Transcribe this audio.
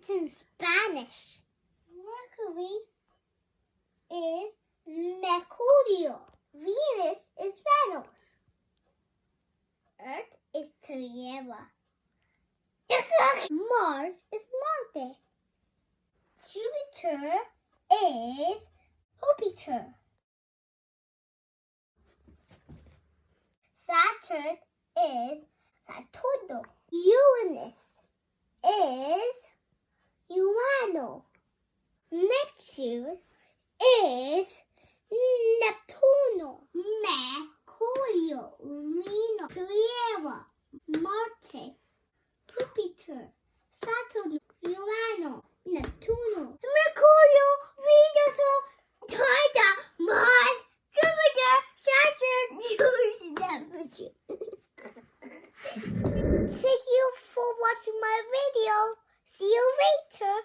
It's in Spanish. Mercury is Mercurio. Venus is Venus. Earth is Tierra. Mars is Marte. Jupiter is Jupiter. Saturn is Saturno. Uranus is Urano. Neptune is Neptuno. Mercurio, Venus, Tierra, Marte, Jupiter, Saturn, Urano, Neptuno, Mercurio, Venus, Titan, Mars, Jupiter, Saturn, Neptune. Thank you for watching my video. See you later.